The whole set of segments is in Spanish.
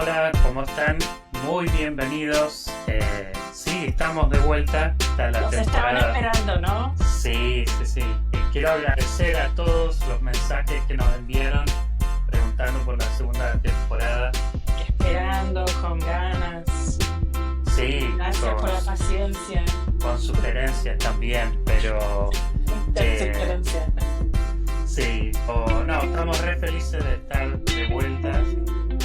Hola, ¿cómo están? Muy bienvenidos. Sí, estamos de vuelta. Está la Nos estaban temporada. esperando, ¿no? Sí. Quiero agradecer a todos los mensajes que nos enviaron preguntando por la segunda temporada. Esperando, con ganas. Sí, Gracias por la paciencia. con sugerencias también, pero Sugerencia. sí, no, estamos re felices de estar de vuelta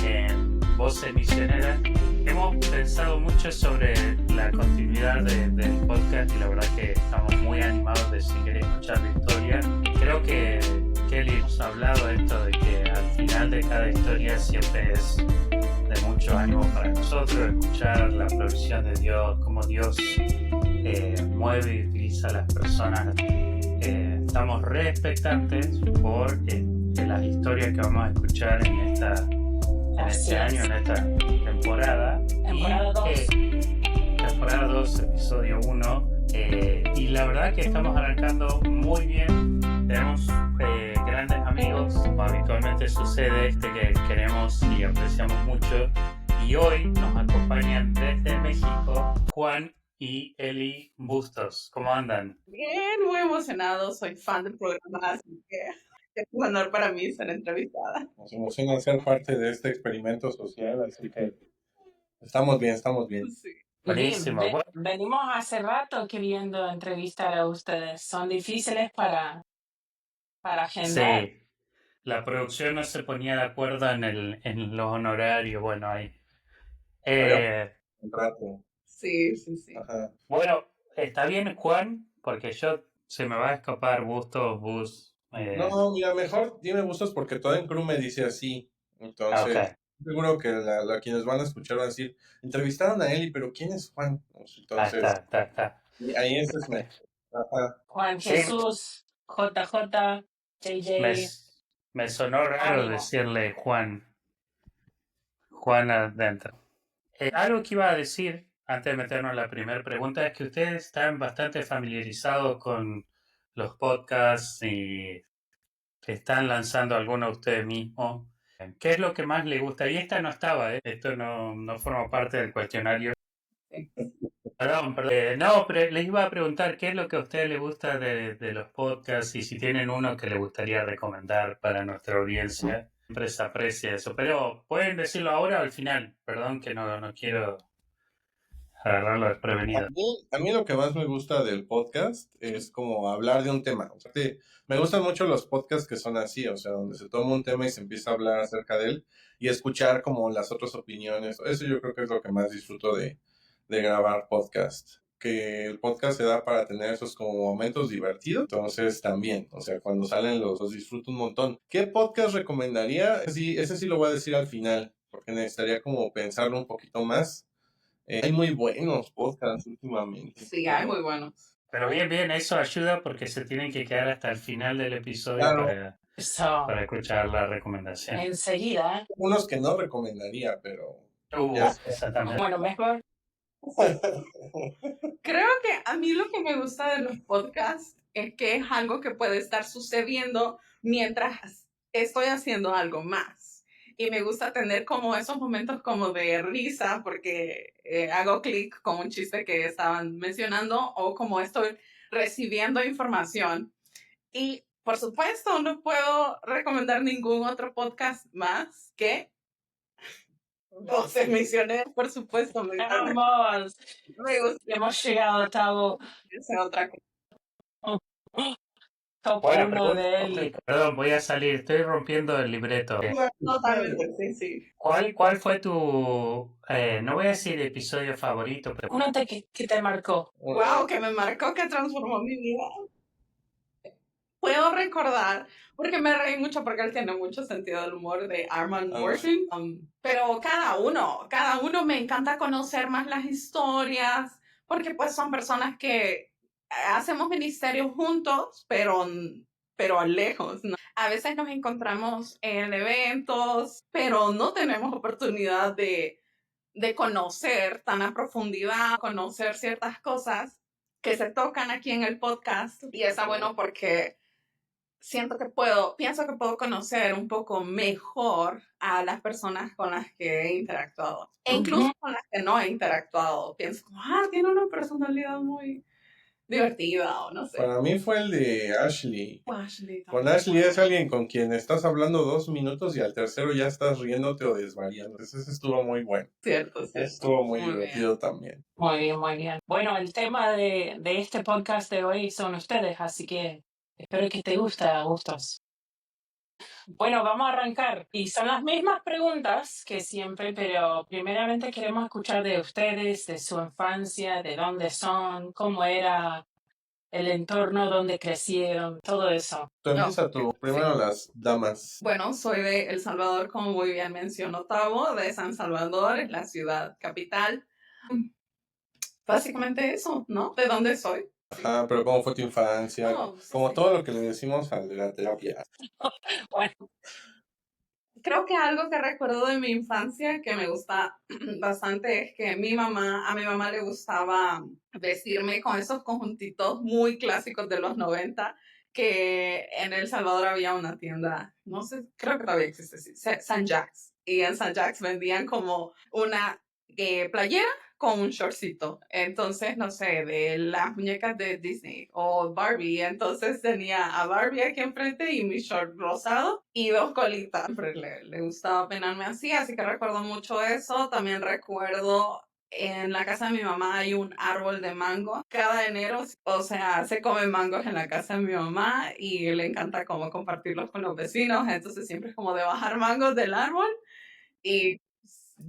en Voces Misioneras. Hemos pensado mucho sobre la continuidad del podcast y la verdad que estamos muy animados de seguir escuchando historias. Creo que Kelly hemos hablado de esto de que al final de cada historia siempre es de mucho ánimo para nosotros escuchar la provisión de Dios, cómo Dios mueve y utiliza a las personas. Estamos re expectantes por las historias que vamos a escuchar en este año, en esta temporada. Temporada 2. Temporada 2, episodio 1. Y la verdad que estamos arrancando muy bien. Tenemos grandes amigos, como habitualmente sucede, que queremos y apreciamos mucho. Y hoy nos acompañan desde México Juan y Eli Bustos. ¿Cómo andan? Bien, muy emocionado. Soy fan del programa, así que es un honor para mí ser entrevistada. Nos emociona ser parte de este experimento social, así que estamos bien. Sí. Buenísimo. Bien, venimos hace rato queriendo entrevistar a ustedes. Son difíciles para agendar. Sí, la producción no se ponía de acuerdo en los honorarios. Bueno, ahí. Un rato. Sí. Ajá. Bueno, está bien, Juan, porque se me va a escapar Bustos, Bus. No, mira, mejor dime gustos porque todo en crew me dice así. Entonces, Ok, seguro que quienes van a escuchar van a decir, entrevistaron a Eli, pero ¿quién es Juan? Entonces, está. ahí ese es mejor. Ajá. Juan Sí, Jesús, JJ, me, JJ. me sonó raro Ánimo. decirle Juan adentro. Algo que iba a decir, antes de meternos en la primera pregunta, es que ustedes están bastante familiarizados con los podcasts y están lanzando algunos ustedes mismos. ¿Qué es lo que más les gusta? Y esta no estaba, esto no forma parte del cuestionario. Perdón. No, pero les iba a preguntar qué es lo que a ustedes les gusta de los podcasts y si tienen uno que les gustaría recomendar para nuestra audiencia. Siempre se aprecia eso, pero pueden decirlo ahora o al final. Perdón que no quiero agarrarlo desprevenido. A mí lo que más me gusta del podcast es como hablar de un tema. O sea, me gustan mucho los podcasts que son así, o sea, donde se toma un tema y se empieza a hablar acerca de él y escuchar como las otras opiniones. Eso yo creo que es lo que más disfruto de grabar podcast. Que el podcast se da para tener esos como momentos divertidos. Entonces también, o sea, cuando salen los disfruto un montón. ¿Qué podcast recomendaría? Sí, ese sí lo voy a decir al final, porque necesitaría como pensarlo un poquito más. Hay muy buenos podcasts últimamente. Sí, hay muy buenos. Pero bien, eso ayuda porque se tienen que quedar hasta el final del episodio Claro, para escuchar la recomendación. Enseguida. unos que no recomendaría, pero ya sé. Exactamente. Bueno, mejor. Creo que a mí lo que me gusta de los podcasts es que es algo que puede estar sucediendo mientras estoy haciendo algo más. Y me gusta tener como esos momentos como de risa porque hago clic con un chiste que estaban mencionando o como estoy recibiendo información. Y por supuesto, no puedo recomendar ningún otro podcast más que Voces Misioneras, por supuesto. Vamos. Me gusta Hemos llegado a cabo. esa otra cosa. Top Bueno, 1 de él. perdón, voy a salir, estoy rompiendo el libreto. Totalmente, sí. ¿Cuál fue tu, no voy a decir episodio favorito, pero Uno que te marcó. Wow, que me marcó, que transformó mi vida. Puedo recordar, porque me reí mucho porque él tiene mucho sentido del humor de Armand Morton, pero cada uno me encanta conocer más las historias, porque pues son personas que hacemos ministerios juntos, pero lejos, ¿no? A veces nos encontramos en eventos, pero no tenemos oportunidad de conocer tan a profundidad, conocer ciertas cosas que se tocan aquí en el podcast. Y está bueno porque pienso que puedo conocer un poco mejor a las personas con las que he interactuado. E incluso con las que no he interactuado. Pienso, tiene una personalidad muy divertida o no sé. Para mí fue el de Ashley. Ashley Con también. Ashley es alguien con quien estás hablando 2 minutos y al tercero ya estás riéndote o desvariando. Ese estuvo muy bueno. Cierto. Estuvo muy Muy divertido también. Muy bien, muy bien. Bueno, el tema de este podcast de hoy son ustedes, así que espero que te guste, Gustos. Bueno, vamos a arrancar. Y son las mismas preguntas que siempre, pero primeramente queremos escuchar de ustedes, de su infancia, de dónde son, cómo era el entorno donde crecieron, todo eso. Tú empieza tú. Primero las damas. Bueno, soy de El Salvador, como muy bien mencionó Tavo, de San Salvador, es la ciudad capital. Básicamente eso, ¿no? ¿De dónde soy? Ajá, pero ¿cómo fue tu infancia? Como Sí. todo lo que le decimos al de la terapia. Bueno, Creo que algo que recuerdo de mi infancia que me gusta bastante es que a mi mamá le gustaba vestirme con esos conjuntitos muy clásicos de los 90, que en El Salvador había una tienda, no sé, creo que todavía existe, sí, San Jack's. Y en San Jack's vendían como una playera con un shortcito. Entonces, no sé, de las muñecas de Disney o Barbie. Entonces tenía a Barbie aquí enfrente y mi short rosado y 2 colitas. Siempre le gustaba peinarme así que recuerdo mucho eso. También recuerdo en la casa de mi mamá hay un árbol de mango. Cada enero, o sea, se comen mangos en la casa de mi mamá y le encanta como compartirlos con los vecinos. Entonces siempre es como de bajar mangos del árbol y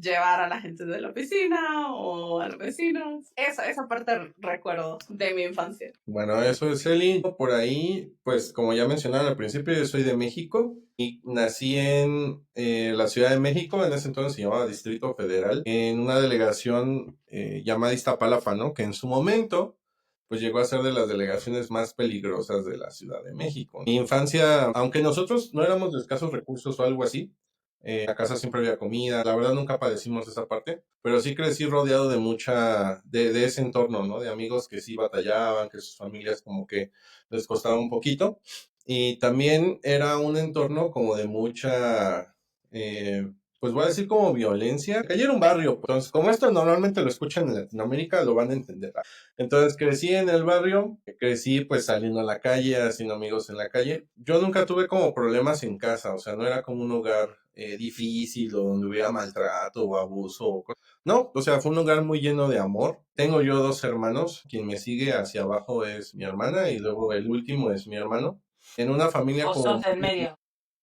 llevar a la gente de la oficina o a los vecinos. Esa parte recuerdo de mi infancia. Bueno, eso es Eli. Por ahí, pues como ya mencionaron al principio, yo soy de México y nací en la Ciudad de México, en ese entonces se llamaba Distrito Federal, en una delegación llamada Iztapalapa, ¿no? Que en su momento, pues llegó a ser de las delegaciones más peligrosas de la Ciudad de México. Mi infancia, aunque nosotros no éramos de escasos recursos o algo así, en la casa siempre había comida, la verdad nunca padecimos esa parte, pero sí crecí rodeado de ese entorno, ¿no? De amigos que sí batallaban, que sus familias como que les costaba un poquito. Y también era un entorno como de mucha, pues voy a decir como violencia. Calle era un barrio, entonces como esto normalmente lo escuchan en Latinoamérica, lo van a entender. Entonces crecí en el barrio, crecí pues saliendo a la calle, haciendo amigos en la calle. Yo nunca tuve como problemas en casa, o sea, no era como un hogar difícil o donde hubiera maltrato o abuso. No, o sea, fue un lugar muy lleno de amor. Tengo yo 2 hermanos, quien me sigue hacia abajo es mi hermana y luego el último es mi hermano. En una familia vos como... sos del medio.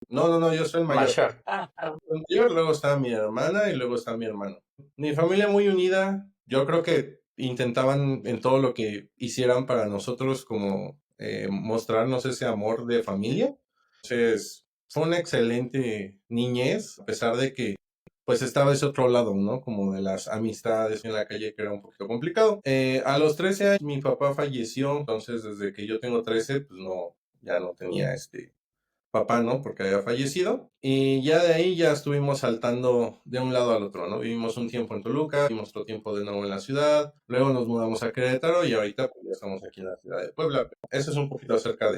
No, yo soy el mayor. Mayor. Perdón. El mayor, luego está mi hermana y luego está mi hermano. Mi familia muy unida, yo creo que intentaban en todo lo que hicieran para nosotros como mostrarnos ese amor de familia. Entonces, fue una excelente niñez, a pesar de que pues estaba ese otro lado, ¿no? Como de las amistades en la calle que era un poquito complicado. A los 13 años mi papá falleció, entonces desde que yo tengo 13, pues no, ya no tenía papá, ¿no? Porque había fallecido. Y ya de ahí ya estuvimos saltando de un lado al otro, ¿no? Vivimos un tiempo en Toluca, vivimos otro tiempo de nuevo en la ciudad, luego nos mudamos a Querétaro y ahorita pues ya estamos aquí en la ciudad de Puebla. Eso es un poquito acerca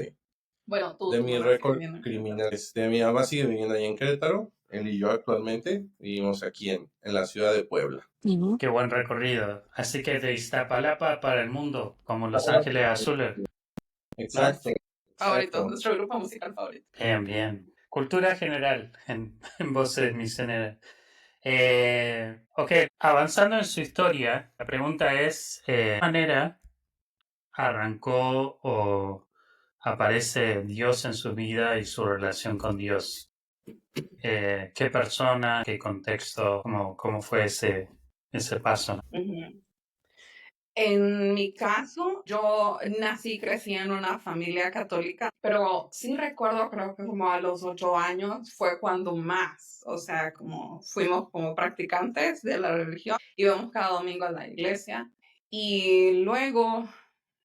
Bueno, de tu mi mamá sigue récord viviendo en criminal. Mi mamá sigue viviendo ahí en Querétaro, él y yo actualmente vivimos aquí en la ciudad de Puebla. Qué buen recorrido. Así que de Iztapalapa para el mundo, como Los Ángeles Azules. Exacto. favorito, Exacto. nuestro grupo musical favorito. Bien, bien. Cultura general en Voces Misioneras. Ok, avanzando en su historia, la pregunta es, ¿de qué manera arrancó o aparece Dios en su vida y su relación con Dios? ¿Qué persona, qué contexto, cómo fue ese paso? Ujú. En mi caso, yo nací y crecí en una familia católica, pero sí recuerdo, creo que como a los 8 años fue cuando más, o sea, como fuimos como practicantes de la religión, íbamos cada domingo a la iglesia y luego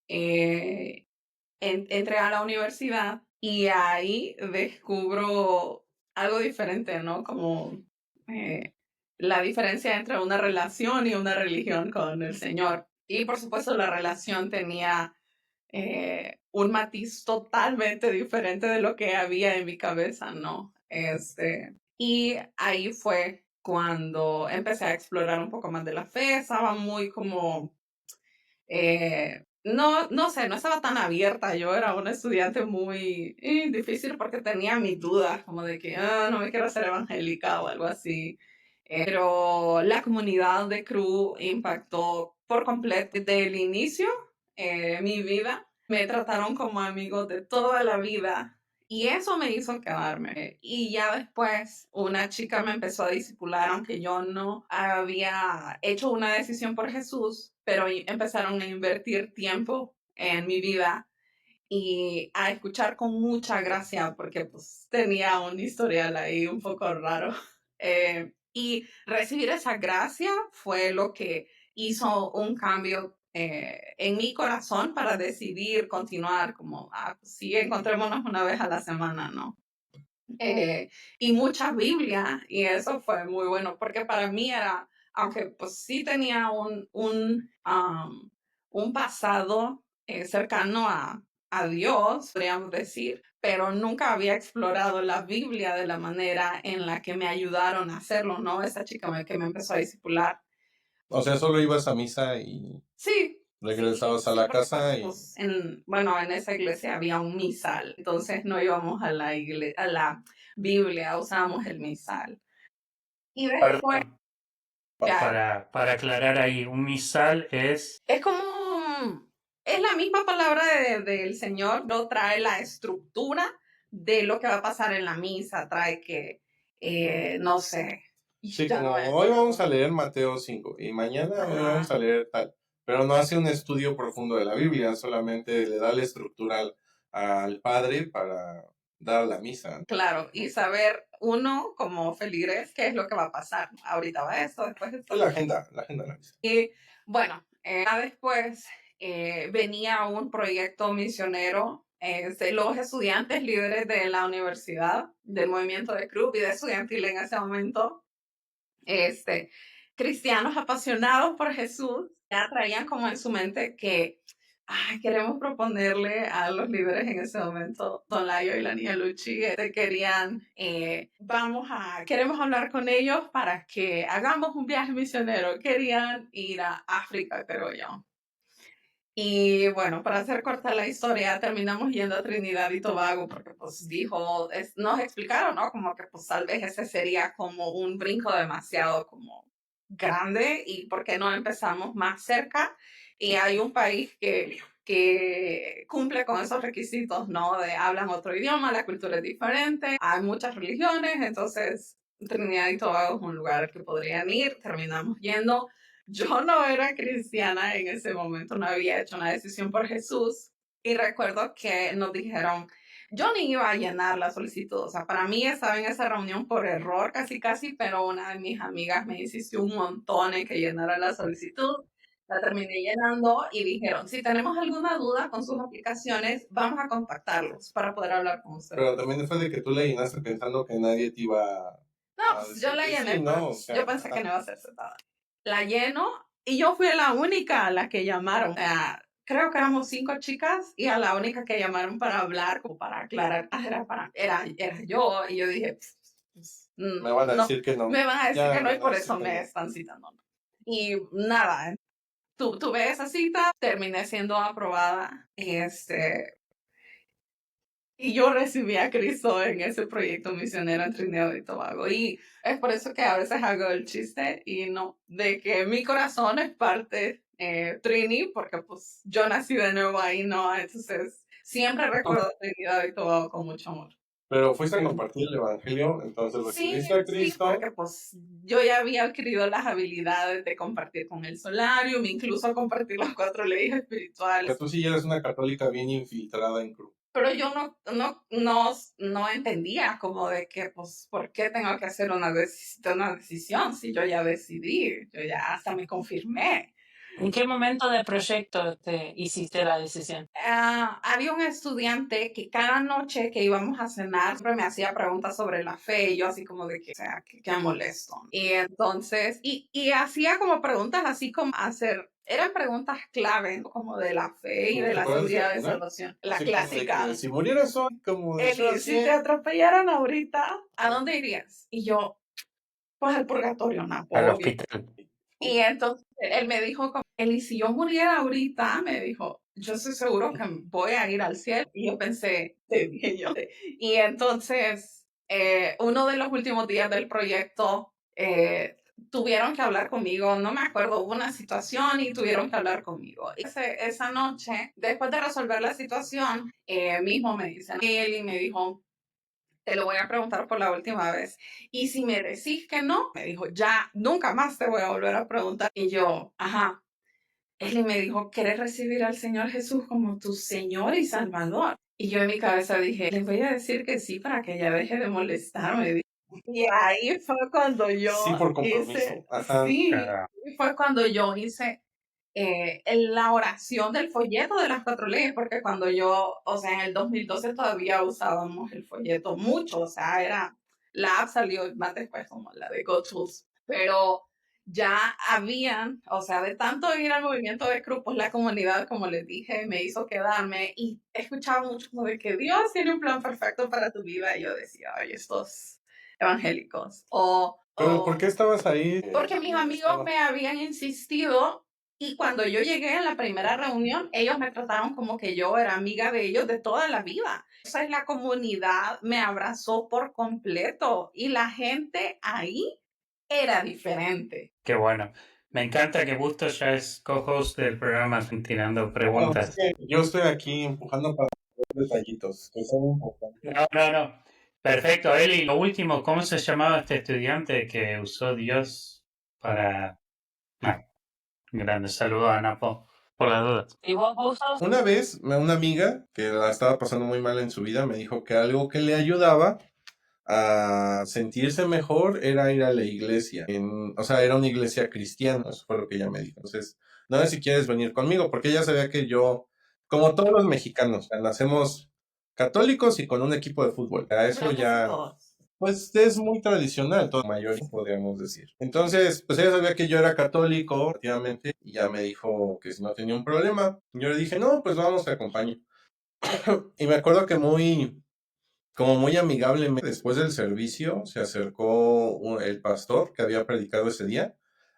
entré a la universidad y ahí descubro algo diferente, ¿no? Como eh, la diferencia entre una relación y una religión con el Señor. Y por supuesto la relación tenía un matiz totalmente diferente de lo que había en mi cabeza, ¿no? Y ahí fue cuando empecé a explorar un poco más de la fe, estaba muy como, no sé, no estaba tan abierta, yo era una estudiante muy difícil porque tenía mis dudas, como de que no me quiero ser evangélica o algo así. Pero la comunidad de Cru impactó por completo desde el inicio mi vida. Me trataron como amigos de toda la vida y eso me hizo quedarme. Y ya después una chica me empezó a discipular, aunque yo no había hecho una decisión por Jesús, pero empezaron a invertir tiempo en mi vida y a escuchar con mucha gracia porque pues tenía un historial ahí un poco raro. Y recibir esa gracia fue lo que hizo un cambio en mi corazón para decidir continuar como, pues sí, encontrémonos una vez a la semana, ¿no? Y mucha Biblia, y eso fue muy bueno, porque para mí era, aunque pues sí tenía un pasado cercano a Dios, podríamos decir, pero nunca había explorado la Biblia de la manera en la que me ayudaron a hacerlo, ¿no? Esa chica que me empezó a discipular. O sea, solo ibas a misa y Sí. regresabas a Sí, la porque casa y... pues, bueno, en esa iglesia había un misal, entonces no íbamos a a la Biblia, usábamos el misal. Y después, Perdón, ya, para aclarar ahí, un misal es... es como, es la misma palabra del Señor, no trae la estructura de lo que va a pasar en la misa, trae que, no sé, Sí, ya como no es. hoy vamos a leer Mateo 5 y mañana hoy vamos Ajá. a leer tal, pero no hace un estudio profundo de la Biblia, solamente le da la estructura al padre para dar la misa. Claro, y saber uno como feligres qué es lo que va a pasar. Ahorita va esto, después esto. Es la agenda de la misa. Y bueno, ya después venía un proyecto misionero de los estudiantes líderes de la universidad, del movimiento de Club y de estudiantil en ese momento, cristianos apasionados por Jesús, ya traían como en su mente que queremos proponerle a los líderes en ese momento, Don Layo y la niña Luchi, queremos hablar con ellos para que hagamos un viaje misionero. Querían ir a África, creo yo. Y bueno, para hacer corta la historia, terminamos yendo a Trinidad y Tobago porque pues nos explicaron, ¿no? Como que pues tal vez ese sería como un brinco demasiado como grande y por qué no empezamos más cerca. Y hay un país que cumple con esos requisitos, ¿no? De hablan otro idioma, la cultura es diferente, hay muchas religiones, entonces Trinidad y Tobago es un lugar que podrían ir, terminamos yendo. Yo no era cristiana en ese momento, no había hecho una decisión por Jesús y recuerdo que nos dijeron, yo ni iba a llenar la solicitud, o sea, para mí estaba en esa reunión por error casi, pero una de mis amigas me insistió un montón en que llenara la solicitud, la terminé llenando y dijeron, si tenemos alguna duda con sus aplicaciones, vamos a contactarlos para poder hablar con ustedes. Pero también fue de que tú le llenaste pensando que nadie te iba No, a pues decir yo la que llené, sí, pero ¿no? O sea, yo pensé que no iba a ser aceptada. La lleno y yo fui la única a la que llamaron. O sea, creo que éramos 5 chicas y a la única que llamaron para hablar, como para aclarar, era yo. Y yo dije, me van a no, decir que no. me van a decir Ya que no me y van a por decir eso que me no. están citando. Y nada, tuve esa cita, terminé siendo aprobada. Y yo recibí a Cristo en ese proyecto misionero en Trinidad y Tobago. Y es por eso que a veces hago el chiste y no, de que mi corazón es parte Trini, porque pues yo nací de nuevo ahí, ¿no? Entonces siempre recuerdo Trinidad y Tobago con mucho amor. Pero fuiste a compartir el evangelio, entonces Sí, recibiste a sí, Cristo. porque pues yo ya había adquirido las habilidades de compartir con el solarium, incluso compartir las 4 leyes espirituales. Que tú sí eres una católica bien infiltrada en Cru. Pero yo no entendía como de que, pues, ¿por qué tengo que hacer una decisión si yo ya decidí? Yo ya hasta me confirmé. ¿En qué momento del proyecto te hiciste la decisión? Había un estudiante que cada noche que íbamos a cenar siempre me hacía preguntas sobre la fe y yo así como de que, o sea, que molesto. Y entonces, y hacía como preguntas así como eran preguntas clave, como de la fe y de la ¿Cuál es seguridad de una? salvación. La Así como de clásica. que si murieras hoy, como de Eli, si te atropellaran ahorita, ¿a dónde irías? Y yo, pues al purgatorio, Napo, Al obvio. hospital. Y entonces él me dijo, como, Eli, si yo muriera ahorita, me dijo, yo estoy seguro que voy a ir al cielo. Y yo pensé, te dije yo. Y entonces, uno de los últimos días del proyecto, tuvieron que hablar conmigo, no me acuerdo, hubo una situación y tuvieron que hablar conmigo. Esa noche, después de resolver la situación, mismo me dicen, Eli me dijo, te lo voy a preguntar por la última vez. Y si me decís que no, me dijo, ya, nunca más te voy a volver a preguntar. Y yo, ajá. Él me dijo, ¿quieres recibir al Señor Jesús como tu Señor y Salvador? Y yo en mi cabeza dije, le voy a decir que sí para que ya deje de molestarme. Y ahí fue cuando yo sí, por compromiso. hice, Ajá. sí, Ah, y fue cuando yo hice la oración del folleto de las 4 leyes, porque cuando yo, o sea, en el 2012 todavía usábamos el folleto mucho, o sea, la app salió más después como la de GoTools, pero ya habían, o sea, de tanto ir al movimiento de grupos, la comunidad, como les dije, me hizo quedarme y escuchaba mucho como de que Dios tiene un plan perfecto para tu vida, y yo decía, ay, estos evangélicos, Pero ¿por qué estabas ahí? porque mis amigos me habían insistido y cuando yo llegué en la primera reunión, ellos me trataron como que yo era amiga de ellos de toda la vida. Entonces la comunidad me abrazó por completo y la gente ahí era diferente. qué bueno. Me encanta que Bustos ya es co-host del programa tirando preguntas. Yo estoy aquí empujando para los detallitos, que son importantes. No. Perfecto, Eli. Lo último, ¿cómo se llamaba este estudiante que usó Dios para... Ah, grande saludo a Napo, por las dudas. ¿Y vos, Bustos? Una vez, una amiga que la estaba pasando muy mal en su vida me dijo que algo que le ayudaba a sentirse mejor era ir a la iglesia. O sea, era una iglesia cristiana, eso fue lo que ella me dijo. Entonces, no sé si quieres venir conmigo, porque ella sabía que yo, como todos los mexicanos, nacemos católicos y con un equipo de fútbol. A eso Creo que sí, ya, todos. pues es muy tradicional, todo mayor, podríamos decir. Entonces, pues ella sabía que yo era católico, efectivamente, y ya me dijo que si no tenía un problema. Yo le dije, no, pues vamos, te acompaño. Y me acuerdo que como muy amigablemente, después del servicio, se acercó el pastor que había predicado ese día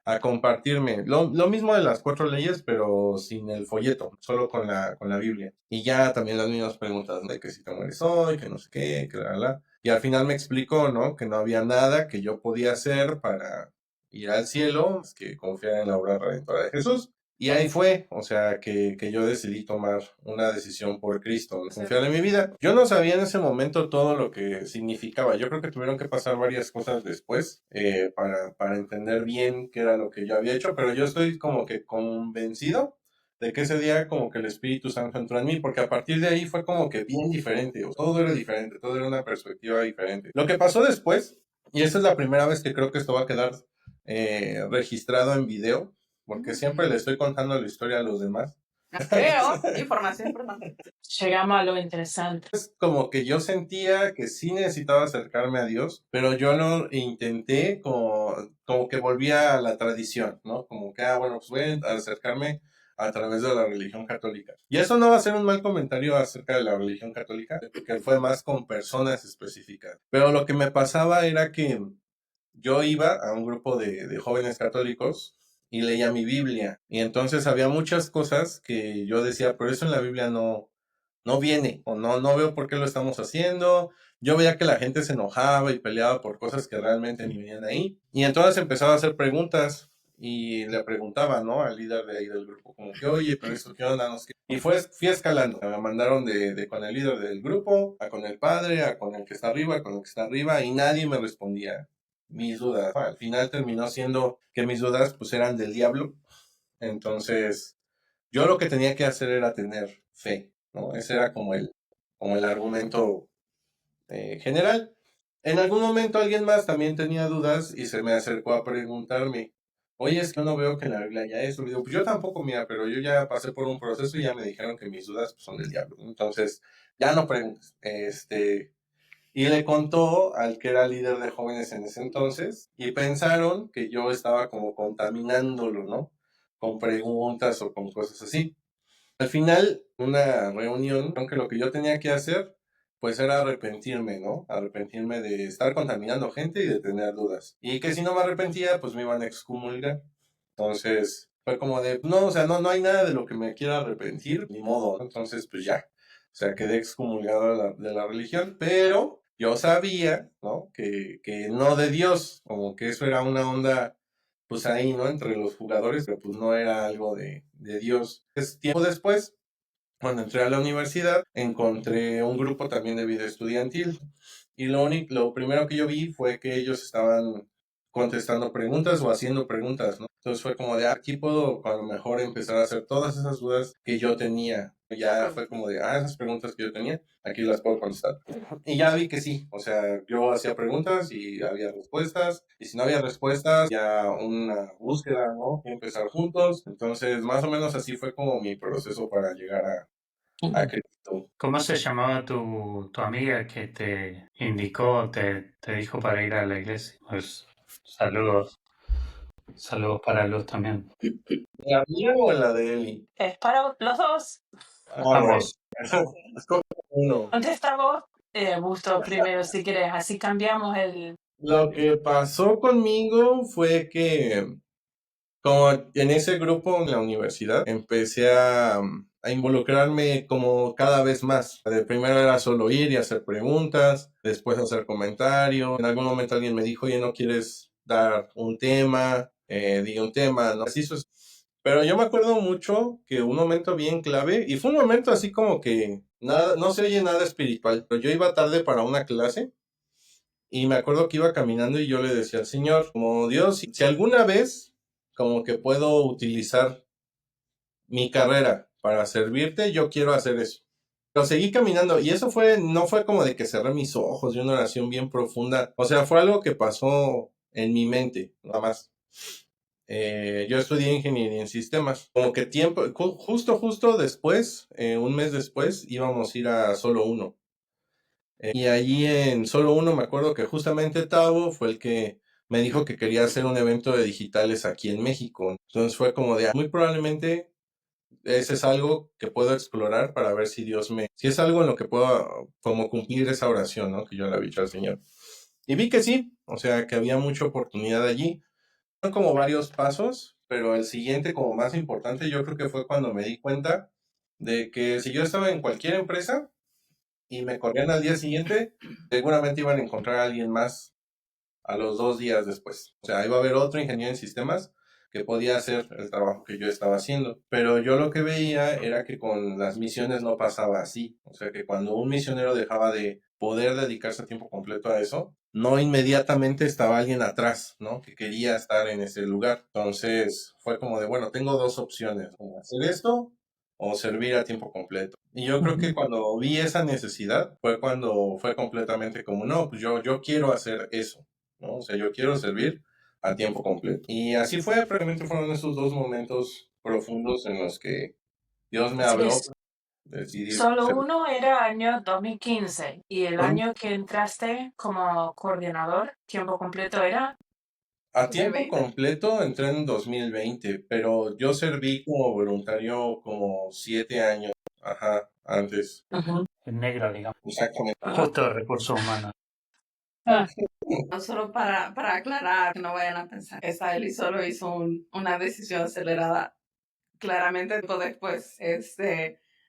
a compartirme lo mismo de las 4 leyes, pero sin el folleto, solo con la Biblia. Y ya también las mismas preguntas, ¿no? De que si te mueres hoy, que no sé qué, que la. Y al final me explicó, ¿no? Que no había nada que yo podía hacer para ir al cielo, más que confiar en la obra redentora de Jesús. Y ahí fue, o sea, que yo decidí tomar una decisión por Cristo, confiar en mi vida. Yo no sabía en ese momento todo lo que significaba. Yo creo que tuvieron que pasar varias cosas después para entender bien qué era lo que yo había hecho, pero yo estoy como que convencido de que ese día como que el Espíritu Santo entró en mí, porque a partir de ahí fue como que bien diferente, todo era diferente, todo era una perspectiva diferente. Lo que pasó después, y esa es la primera vez que creo que esto va a quedar registrado en video, porque siempre le estoy contando la historia a los demás. Creo, información importante. Llegamos a lo interesante. Es como que yo sentía que sí necesitaba acercarme a Dios, pero yo lo intenté como que volvía a la tradición, ¿no? Como que, bueno, pues voy a acercarme a través de la religión católica. Y eso no va a ser un mal comentario acerca de la religión católica, porque fue más con personas específicas. Pero lo que me pasaba era que yo iba a un grupo de jóvenes católicos y leía mi Biblia. Y entonces había muchas cosas que yo decía, pero eso en la Biblia no viene, o no veo por qué lo estamos haciendo. Yo veía que la gente se enojaba y peleaba por cosas que realmente ni venían ahí. Y entonces empezaba a hacer preguntas y le preguntaba, ¿no? Al líder de ahí del grupo, como que, oye, pero esto qué onda, no sé qué. Y fui escalando. Me mandaron de con el líder del grupo, a con el padre, a con el que está arriba, a con el que está arriba, y nadie me respondía mis dudas. Al final terminó siendo que mis dudas pues eran del diablo. Entonces, yo lo que tenía que hacer era tener fe, ¿no? Ese era como el argumento general. En algún momento alguien más también tenía dudas y se me acercó a preguntarme, oye, es que yo no veo que en la Biblia haya eso. Le digo, pues yo tampoco, mira, pero yo ya pasé por un proceso y ya me dijeron que mis dudas pues, son del diablo. Entonces, ya no preguntes. Y le contó al que era líder de jóvenes en ese entonces y pensaron que yo estaba como contaminándolo, ¿no? con preguntas o con cosas así. Al final, una reunión, aunque lo que yo tenía que hacer, pues era arrepentirme, ¿no? Arrepentirme de estar contaminando gente y de tener dudas. Y que si no me arrepentía, pues me iban a excomulgar. Entonces, fue como de, no, o sea, no hay nada de lo que me quiera arrepentir, ni modo, ¿no? Entonces, pues ya. O sea, quedé excomulgado de la religión, pero yo sabía, ¿no? Que no de Dios, como que eso era una onda pues ahí, ¿no? Entre los jugadores, pero pues no era algo de Dios. Es tiempo después, cuando entré a la universidad, encontré un grupo también de vida estudiantil. Y lo primero que yo vi fue que ellos estaban contestando preguntas o haciendo preguntas, ¿no? Entonces fue como de, aquí puedo a lo mejor empezar a hacer todas esas dudas que yo tenía. Ya fue como de, esas preguntas que yo tenía, aquí las puedo contestar. Y ya vi que sí, o sea, yo hacía preguntas y había respuestas, y si no había respuestas, ya una búsqueda, ¿no? Empezar juntos. Entonces, más o menos así fue como mi proceso para llegar a Cristo. ¿Cómo se llamaba tu amiga que te indicó, te dijo para ir a la iglesia? Pues saludos. Saludos para Luz también. ¿La mía o la de Eli? Es para los dos. Ambos. Escoge uno. Contesta vos, Busto, primero si querés. Así cambiamos el... Lo que pasó conmigo fue que, como en ese grupo en la universidad, empecé a involucrarme como cada vez más. De primero era solo ir y hacer preguntas, después hacer comentarios. En algún momento alguien me dijo, oye, ¿no quieres dar un tema? Di un tema, ¿no? Así pero yo me acuerdo mucho que un momento bien clave, y fue un momento así como que nada, no se oye nada espiritual, pero yo iba tarde para una clase. Y me acuerdo que iba caminando y yo le decía al Señor, como Dios, si alguna vez como que puedo utilizar mi carrera para servirte, yo quiero hacer eso. Pero seguí caminando y eso no fue como de que cerré mis ojos y una oración bien profunda. O sea, fue algo que pasó en mi mente, nada más. Yo estudié ingeniería en sistemas. Como que justo después, un mes después, íbamos a ir a Solo Uno. Y allí en Solo Uno me acuerdo que justamente Tavo fue el que me dijo que quería hacer un evento de digitales aquí en México. Entonces fue como de, muy probablemente ese es algo que puedo explorar para ver si es algo en lo que puedo como cumplir esa oración, ¿no? Que yo le había dicho al Señor. Y vi que sí, o sea, que había mucha oportunidad allí. Son como varios pasos, pero el siguiente como más importante yo creo que fue cuando me di cuenta de que si yo estaba en cualquier empresa, y me corrían al día siguiente, seguramente iban a encontrar a alguien más a los 2 días después. O sea, iba a haber otro ingeniero en sistemas que podía hacer el trabajo que yo estaba haciendo. Pero yo lo que veía era que con las misiones no pasaba así. O sea, que cuando un misionero dejaba de poder dedicarse a tiempo completo a eso, no inmediatamente estaba alguien atrás, ¿no? Que quería estar en ese lugar. Entonces fue como de, bueno, tengo dos opciones, o hacer esto o servir a tiempo completo. Y yo creo que cuando vi esa necesidad fue cuando fue completamente como, no, pues yo quiero hacer eso, ¿no? O sea, yo quiero servir a tiempo completo. Y así fue, prácticamente fueron esos dos momentos profundos en los que Dios me Así habló, es. decidí Solo servir. uno era año 2015 y el Ujú. año que entraste como coordinador, tiempo completo, era... A tiempo 2020. completo entré en 2020, pero yo serví como voluntario como 7 años, ajá, antes. Ujú. En negro, digamos. Exactamente. Justo recursos humanos. Ah, No solo para aclarar, que no vayan a pensar que Eli solo hizo una decisión acelerada. Claramente tiempo después,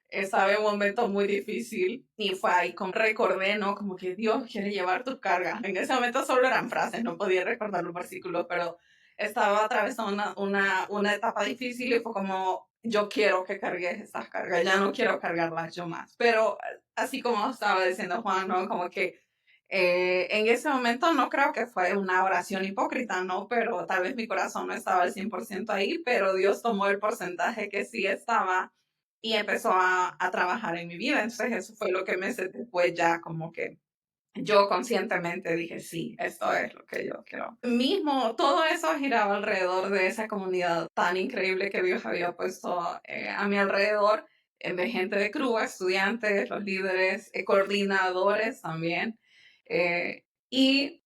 estaba en un momento muy difícil y fue ahí como recordé, ¿no? Como que Dios quiere llevar tus cargas. En ese momento solo eran frases, no podía recordar los versículos, pero estaba atravesando una etapa difícil y fue como, yo quiero que cargues estas cargas, ya no quiero cargarlas yo más. Pero así como estaba diciendo Juan, ¿no? Como que en ese momento no creo que fue una oración hipócrita, ¿no? Pero tal vez mi corazón no estaba al 100% ahí, pero Dios tomó el porcentaje que sí estaba y empezó a trabajar en mi vida. Entonces eso fue lo que meses después ya como que yo conscientemente dije, sí, esto es lo que yo quiero. Mismo, todo eso giraba alrededor de esa comunidad tan increíble que Dios había puesto a mi alrededor, de gente de Cuba, estudiantes, los líderes, coordinadores también. Y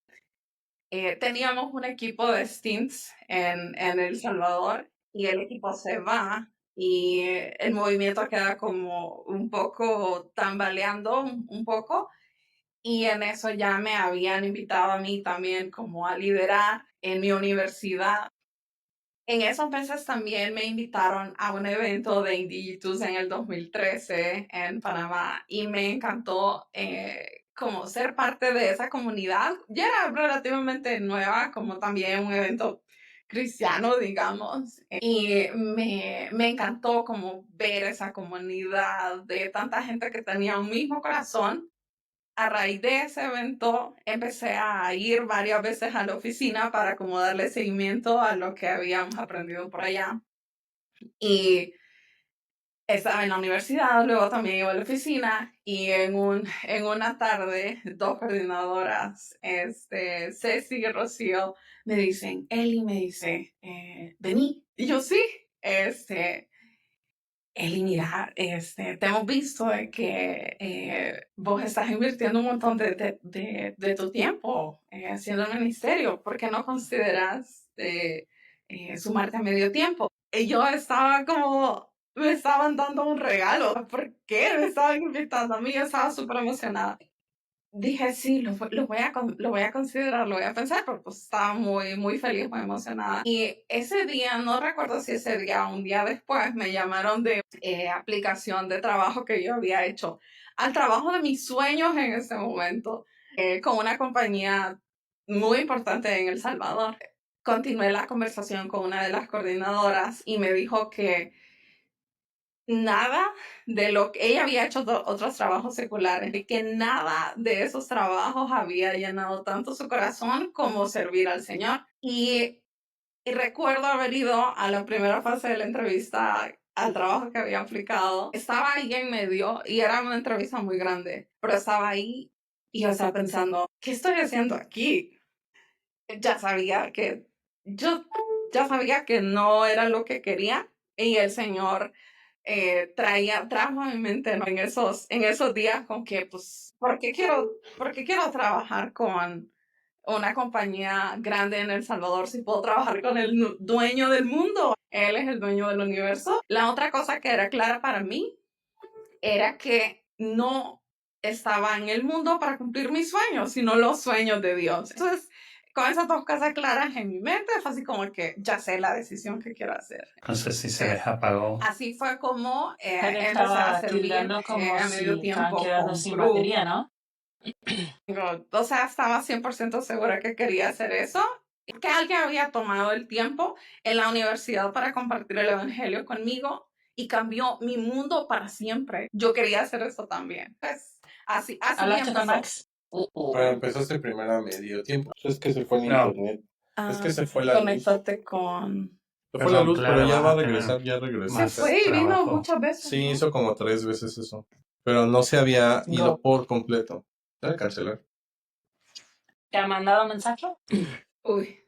teníamos un equipo de stints en El Salvador y el equipo se va y el movimiento queda como un poco tambaleando un poco. Y en eso ya me habían invitado a mí también como a liderar en mi universidad. En esos meses también me invitaron a un evento de Indigitus en el 2013 en Panamá y me encantó como ser parte de esa comunidad. Ya era relativamente nueva, como también un evento cristiano, digamos. Y me encantó como ver esa comunidad de tanta gente que tenía un mismo corazón. A raíz de ese evento empecé a ir varias veces a la oficina para como darle seguimiento a lo que habíamos aprendido por allá. Y estaba en la universidad, luego también iba a la oficina y en una tarde, dos coordinadoras, Ceci y Rocío, me dicen, Eli me dice, vení. Y yo sí, Eli, mira, te hemos visto de que vos estás invirtiendo un montón de tu tiempo haciendo el ministerio. ¿Por qué no consideras sumarte a medio tiempo? Y yo estaba como, me estaban dando un regalo. ¿Por qué me estaban invitando a mí? Yo estaba súper emocionada. Dije, sí, lo voy a considerar, lo voy a pensar, pero pues estaba muy, muy feliz, muy emocionada. Y ese día, no recuerdo si ese día o un día después, me llamaron de aplicación de trabajo que yo había hecho al trabajo de mis sueños en ese momento, con una compañía muy importante en El Salvador. Continué la conversación con una de las coordinadoras y me dijo que nada de lo que ella había hecho otros trabajos seculares y que nada de esos trabajos había llenado tanto su corazón como servir al Señor. Y recuerdo haber ido a la primera fase de la entrevista al trabajo que había aplicado. Estaba ahí en medio y era una entrevista muy grande, pero estaba ahí y yo estaba pensando, ¿qué estoy haciendo aquí? Ya sabía que yo ya sabía que no era lo que quería y el Señor trajo a mi mente, ¿no? En esos días con que, pues, por qué quiero trabajar con una compañía grande en El Salvador si puedo trabajar con el dueño del mundo? Él es el dueño del universo. La otra cosa que era clara para mí era que no estaba en el mundo para cumplir mis sueños, sino los sueños de Dios. Entonces, con esas dos cosas claras en mi mente, fue así como que ya sé la decisión que quiero hacer. No sé si se les apagó. Así fue como Él empecé a estaba servir tildando como a medio si estaban tiempo quedando con sin Group. batería, ¿no? O sea, estaba 100% segura que quería hacer eso. Que alguien había tomado el tiempo en la universidad para compartir el evangelio conmigo y cambió mi mundo para siempre. Yo quería hacer eso también. Pues así ¿Hablaste con empezó. Max? Pero empezaste primero a medio tiempo. Es que se fue el No. internet. Es que se fue la luz. Conéctate con... Se fue la Perdón, luz, Clara, pero ya vas va a a tener regresar, ya regresó. Se más fue y vino trabajo. muchas veces. Sí, ¿no? hizo como 3 veces eso. Pero no se había ido Go. por completo. Debe cancelar. ¿Te ha mandado mensaje? Uy,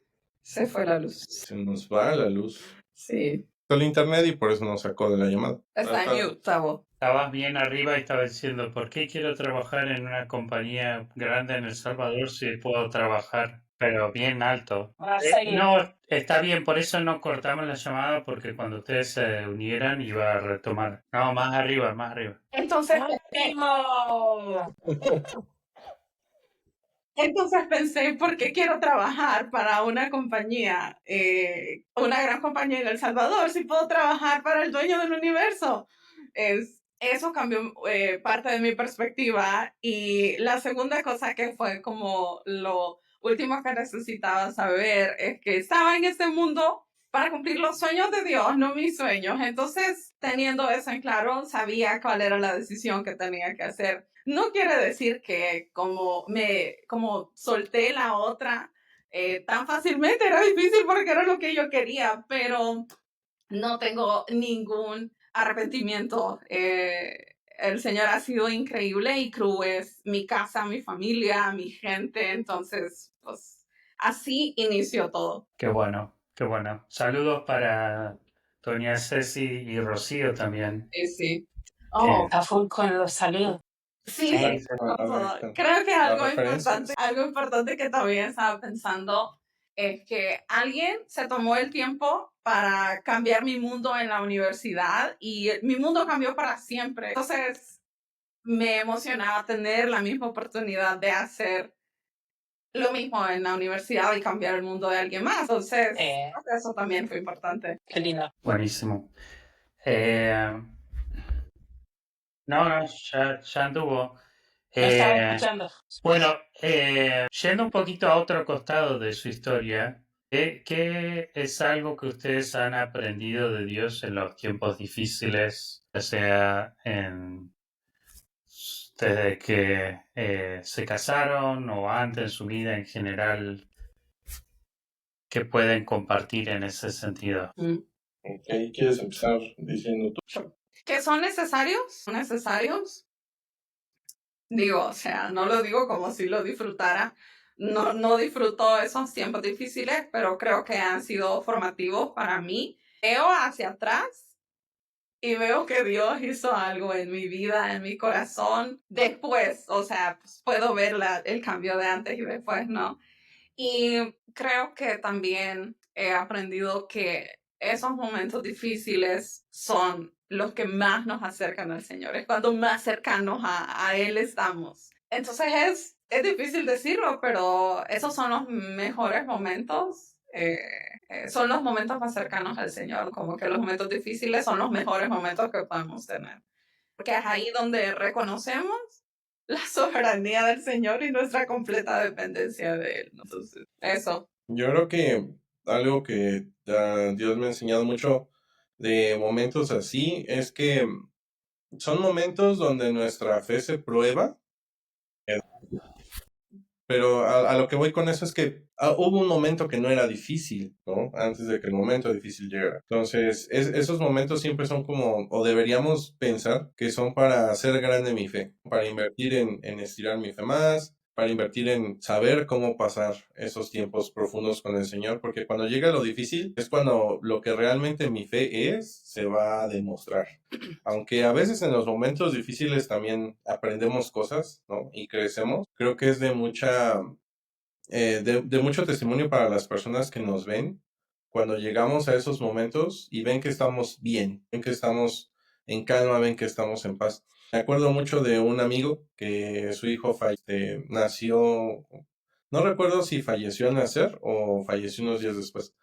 se fue la luz. Se nos va la luz. Sí. El internet y por eso nos sacó de la llamada. Está en mute, Tavo. Estabas bien arriba y estabas diciendo, ¿por qué quiero trabajar en una compañía grande en El Salvador si puedo trabajar, pero bien alto? Va a seguir. No, está bien, por eso no cortamos la llamada, porque cuando ustedes se unieran iba a retomar. No, más arriba, más arriba. Entonces, ¡Ánimo! Entonces pensé, ¿por qué quiero trabajar para una compañía, una gran compañía en El Salvador, si puedo trabajar para el dueño del universo? Eso cambió parte de mi perspectiva. Y la segunda cosa que fue como lo último que necesitaba saber es que estaba en este mundo para cumplir los sueños de Dios, no mis sueños. Entonces, teniendo eso en claro, sabía cuál era la decisión que tenía que hacer. No quiere decir que como solté la otra tan fácilmente, era difícil porque era lo que yo quería, pero no tengo ningún arrepentimiento. El Señor ha sido increíble y Cru es mi casa, mi familia, mi gente, entonces, pues así inició todo. Qué bueno, qué bueno. Saludos para doña Ceci y Rocío también. Sí. Oh, A full con los saludos. sí, Sí. con A ver, todo. está. Creo que Las referencias. algo importante que también estaba pensando es que alguien se tomó el tiempo para cambiar mi mundo en la universidad y mi mundo cambió para siempre. Entonces me emocionaba tener la misma oportunidad de hacer lo mismo en la universidad y cambiar el mundo de alguien más. Entonces, eso también fue importante. Qué lindo. Buenísimo. No, ya anduvo. Me estaba escuchando. Bueno, yendo un poquito a otro costado de su historia, ¿qué es algo que ustedes han aprendido de Dios en los tiempos difíciles, ya sea desde que se casaron o antes en su vida en general, que pueden compartir en ese sentido? Ok, ¿quieres empezar diciendo tú? ¿Que son necesarios? ¿Son necesarios? Digo, o sea, no lo digo como si lo disfrutara. No disfruto esos tiempos difíciles, pero creo que han sido formativos para mí. Veo hacia atrás y veo que Dios hizo algo en mi vida, en mi corazón. Después, o sea, pues, puedo ver el cambio de antes y después, ¿no? Y creo que también he aprendido que esos momentos difíciles son los que más nos acercan al Señor, es cuando más cercanos a Él estamos. Entonces es difícil decirlo, pero esos son los mejores momentos, son los momentos más cercanos al Señor, como que los momentos difíciles son los mejores momentos que podemos tener, porque es ahí donde reconocemos la soberanía del Señor y nuestra completa dependencia de Él. Entonces, eso. Yo creo que algo que Dios me ha enseñado mucho de momentos así es que son momentos donde nuestra fe se prueba, pero a lo que voy con eso es que hubo un momento que no era difícil, ¿no? Antes de que el momento difícil llegara. Entonces, esos momentos siempre son como, o deberíamos pensar que son para hacer grande mi fe, para invertir en estirar mi fe más, para invertir en saber cómo pasar esos tiempos profundos con el Señor, porque cuando llega lo difícil es cuando lo que realmente mi fe es, se va a demostrar. Aunque a veces en los momentos difíciles también aprendemos cosas, ¿no? Y crecemos, creo que es de de mucho testimonio para las personas que nos ven cuando llegamos a esos momentos y ven que estamos bien, ven que estamos en calma, ven que estamos en paz. Me acuerdo mucho de un amigo que su hijo nació, no recuerdo si falleció al nacer o falleció unos días después,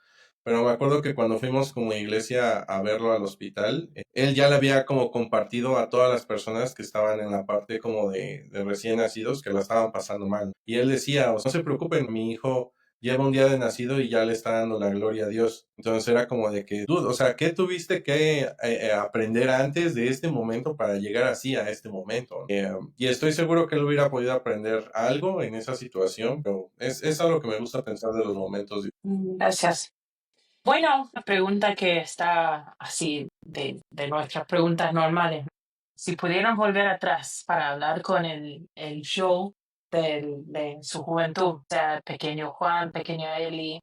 pero me acuerdo que cuando fuimos como iglesia a verlo al hospital, él ya le había como compartido a todas las personas que estaban en la parte como de recién nacidos que la estaban pasando mal. Y él decía, o sea, no se preocupen, mi hijo lleva un día de nacido y ya le está dando la gloria a Dios. Entonces era como de que, dude, o sea, ¿qué tuviste que aprender antes de este momento para llegar así a este momento? Y estoy seguro que él hubiera podido aprender algo en esa situación, pero es algo que me gusta pensar de los momentos. Gracias. Bueno, una pregunta que está así de nuestras preguntas normales. Si pudieran volver atrás para hablar con el yo de su juventud, o sea, pequeño Juan, pequeño Eli,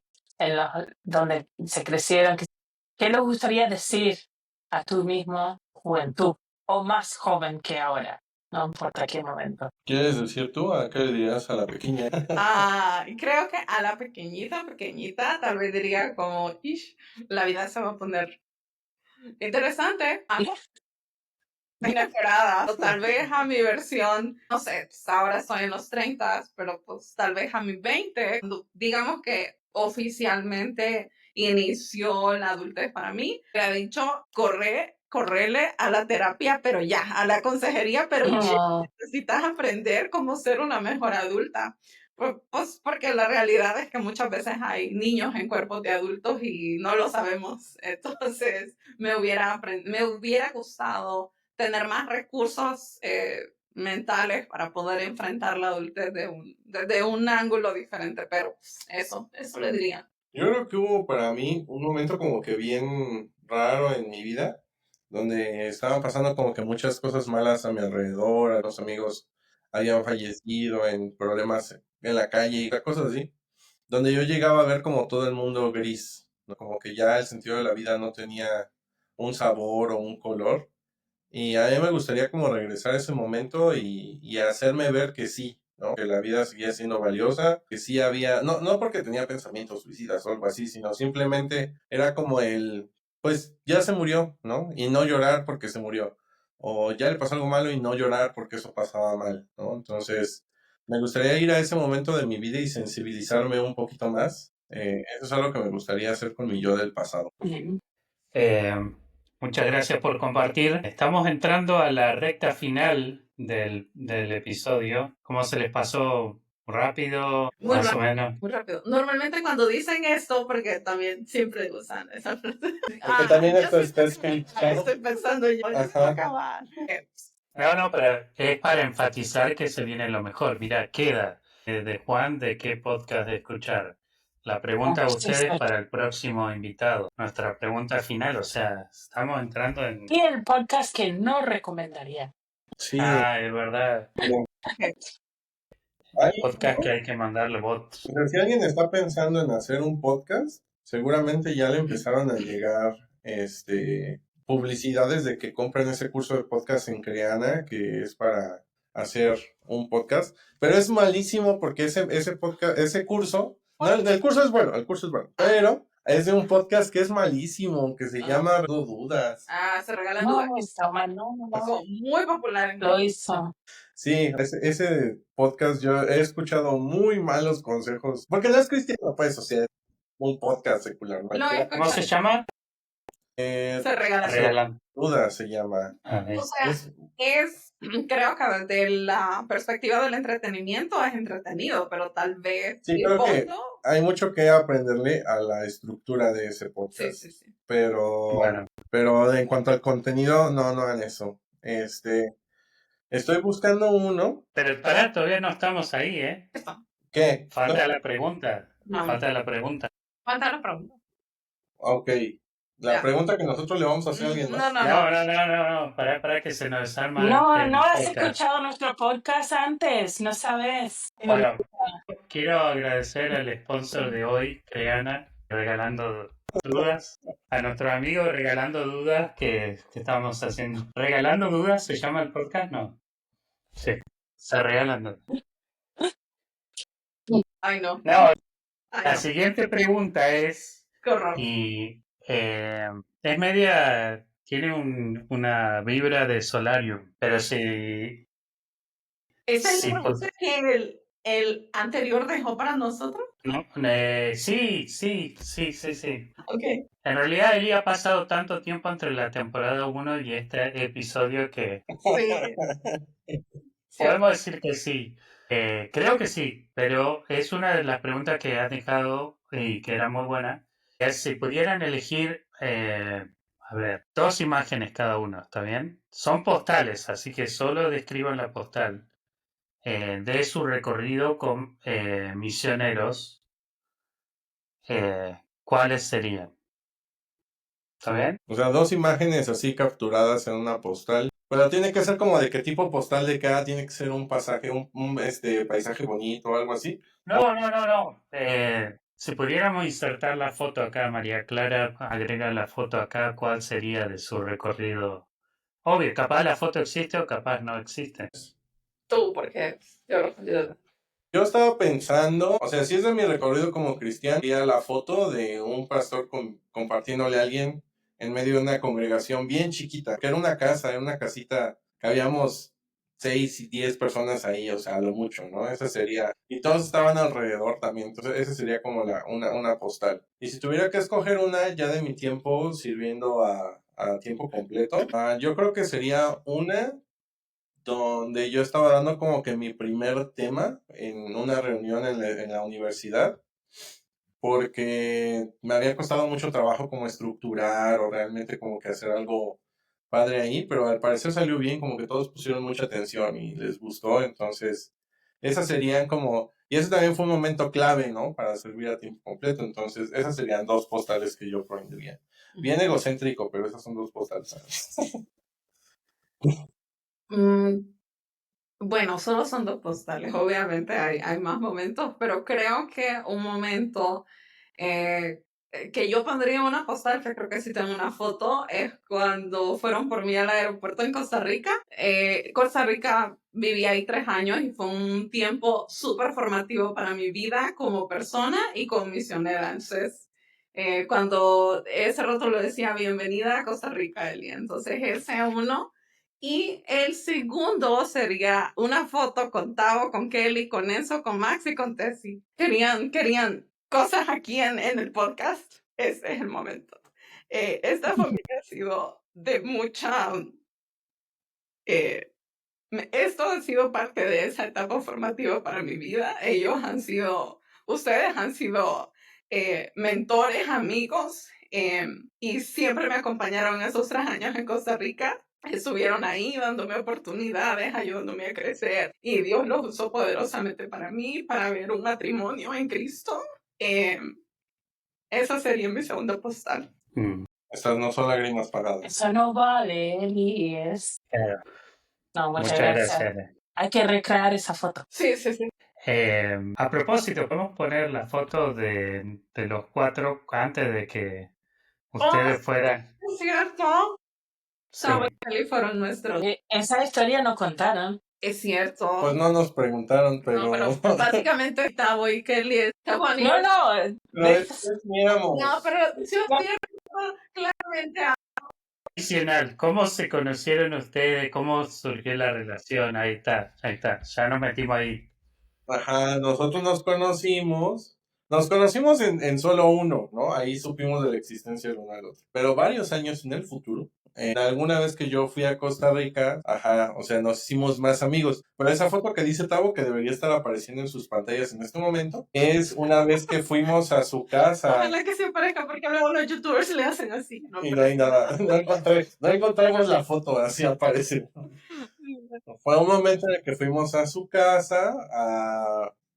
donde se crecieron, ¿qué les gustaría decir a tu mismo juventud o más joven que ahora? No importa qué momento. ¿Quieres decir tú? ¿A qué le dirías a la pequeña? Creo que a la pequeñita, tal vez diría como, "Ish, la vida se va a poner interesante, inesperada, o tal vez a mi versión, no sé, pues ahora estoy en los 30, pero pues tal vez a mis 20, digamos que oficialmente inició la adultez para mí, le ha dicho, correle a la terapia, pero ya, a la consejería, pero ya necesitas aprender cómo ser una mejor adulta. Pues porque la realidad es que muchas veces hay niños en cuerpos de adultos y no lo sabemos. Entonces, me hubiera gustado tener más recursos mentales para poder enfrentar la adultez desde un ángulo diferente, pero eso le diría. Yo creo que hubo para mí un momento como que bien raro en mi vida, donde estaban pasando como que muchas cosas malas a mi alrededor, los amigos habían fallecido en problemas en la calle y cosas así, donde yo llegaba a ver como todo el mundo gris, ¿no? Como que ya el sentido de la vida no tenía un sabor o un color. Y a mí me gustaría como regresar a ese momento y hacerme ver que sí, ¿no? Que la vida seguía siendo valiosa, que sí había, no porque tenía pensamientos suicidas o algo así, sino simplemente era como pues ya se murió, ¿no? Y no llorar porque se murió. O ya le pasó algo malo y no llorar porque eso pasaba mal, ¿no? Entonces, me gustaría ir a ese momento de mi vida y sensibilizarme un poquito más. Eso es algo que me gustaría hacer con mi yo del pasado. Eh, Muchas gracias por compartir. Estamos entrando a la recta final del episodio. ¿Cómo se les pasó? ¿Rápido? Muy Más o rápido, menos. muy rápido. Normalmente cuando dicen esto, porque también siempre usan esa frase. Porque también yo esto sí está estoy escrito. estoy pensando yo, ya se va a acabar. No, pero es para enfatizar que se viene lo mejor. Mira, queda de Juan de qué podcast de escuchar. La pregunta a ustedes para el próximo invitado. Nuestra pregunta final, o sea, estamos entrando en... Y el podcast que no recomendaría. Sí, Ah, es verdad. hay, Podcast que hay que mandarle bots. o sea, si alguien está pensando en hacer un podcast, seguramente ya le empezaron a llegar publicidades de que compren ese curso de podcast en Creana, que es para hacer un podcast, pero es malísimo porque ese podcast, ese curso, no, el curso es bueno, pero es de un podcast que es malísimo, que se llama Dudas. Se regalan No, dudas. está mal, no. Algo muy popular en Lo hizo. Sí, ese podcast yo he escuchado muy malos consejos, porque no es cristiano, pues, o sea, es un podcast secular, ¿no? Lo he ¿Cómo se escuchado. llama? Se regalan dudas. Regalan. Dudas se llama. Ah, O sea, creo que desde la perspectiva del entretenimiento es entretenido, pero tal vez Sí, el creo que fondo. hay mucho que aprenderle a la estructura de ese podcast. Sí. Pero, bueno, pero en cuanto al contenido, no hagan eso. Estoy buscando uno. pero pará, todavía no estamos ahí, ¿eh? Esto. ¿Qué? Falta la pregunta. No. Falta la pregunta. Falta la pregunta. Ok. La Ya. pregunta que nosotros le vamos a hacer a alguien más. No, para que se nos desarma No, el no has podcast. escuchado nuestro podcast antes, no sabes. Bueno, quiero agradecer al sponsor de hoy, Creana, regalando dudas. A nuestro amigo Regalando Dudas que estamos haciendo. ¿Regalando Dudas se llama el podcast? No. Sí, se regalan dudas. Ay, no. No, Ay, la no. siguiente pregunta es, Qué horror. y es media, tiene una vibra de Solarium, pero si, ¿Esa es si la pregunta que el anterior dejó para nosotros? no, sí. Ok. En realidad él ya ha pasado tanto tiempo entre la temporada 1 y este episodio que Sí. podemos decir que sí. Creo que sí, pero es una de las preguntas que has dejado y que era muy buena. Es si pudieran elegir, a ver, 2 imágenes cada uno, ¿está bien? Son postales, así que solo describan la postal de su recorrido con misioneros. ¿Cuáles serían? ¿Está bien? O sea, 2 imágenes así capturadas en una postal. Pero tiene que ser como de qué tipo postal de cada, tiene que ser un pasaje, un paisaje bonito o algo así. No. Si pudiéramos insertar la foto acá, María Clara, agrega la foto acá, ¿cuál sería de su recorrido? Obvio, capaz la foto existe o capaz no existe. Tú, porque Yo estaba pensando, o sea, si es de mi recorrido como cristiano, sería la foto de un pastor compartiéndole a alguien en medio de una congregación bien chiquita, que era una casa, era una casita, que habíamos 6 y 10 personas ahí, o sea, a lo mucho, ¿no? Esa sería, y todos estaban alrededor también, entonces esa sería como una postal. Y si tuviera que escoger una ya de mi tiempo sirviendo a tiempo completo, yo creo que sería una donde yo estaba dando como que mi primer tema en una reunión en la universidad, porque me había costado mucho trabajo como estructurar o realmente como que hacer algo padre ahí, pero al parecer salió bien, como que todos pusieron mucha atención y les gustó, entonces esas serían como, y ese también fue un momento clave, ¿no? Para servir a tiempo completo, entonces esas serían 2 postales que yo pondría. Bien egocéntrico, pero esas son 2 postales. Bueno, solo son 2 postales. Obviamente hay más momentos, pero creo que un momento que yo pondría una postal, que creo que sí tengo una foto, es cuando fueron por mí al aeropuerto en Costa Rica. Costa Rica viví ahí 3 años y fue un tiempo súper formativo para mi vida como persona y como misionera. Entonces, cuando ese rato lo decía, bienvenida a Costa Rica, Eli. Entonces, ese uno. Y el segundo sería una foto con Tavo, con Kelly, con Enzo, con Max y con Tessie. Querían cosas aquí en el podcast. Ese es el momento. Esta familia ha sido de mucha... esto ha sido parte de esa etapa formativa para mi vida. Ustedes han sido mentores, amigos, y siempre me acompañaron esos 3 años en Costa Rica. Estuvieron ahí dándome oportunidades, ayudándome a crecer, y Dios los usó poderosamente para mí, para ver un matrimonio en Cristo. Esa sería mi segunda postal. Estas no son lágrimas pagadas. Eso no vale, Eli. Claro. No, muchas Muchas gracias. gracias. Hay que recrear esa foto. Sí. A propósito, podemos poner la foto de los 4 antes de que ustedes fueran. Es cierto. Sí. Tavo y Kelly fueron nuestros. Esa historia no contaron. Es cierto. Pues no nos preguntaron, pero... No, pero básicamente Tavo y Kelly. No. Pero después miramos. No, pero si ustedes claramente Adicional, ¿cómo se conocieron ustedes? ¿Cómo surgió la relación? Ahí está, ya nos metimos ahí. Ajá, nosotros nos conocimos en solo uno, ¿no? Ahí supimos de la existencia del uno al otro. Pero varios años en el futuro, alguna vez que yo fui a Costa Rica, ajá, o sea, nos hicimos más amigos. Pero esa foto que dice Tavo, que debería estar apareciendo en sus pantallas en este momento, es una vez que fuimos a su casa. ojalá que se parezca, porque luego los youtubers le hacen así. No, Y no hay nada, no encontramos la foto, así aparece. Fue un momento en el que fuimos a su casa,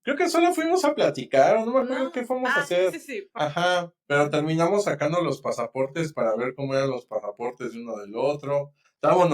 creo que solo fuimos a platicar, o no me acuerdo qué fuimos a hacer. Sí. Ajá, pero terminamos sacando los pasaportes para ver cómo eran los pasaportes de uno del otro. Tavo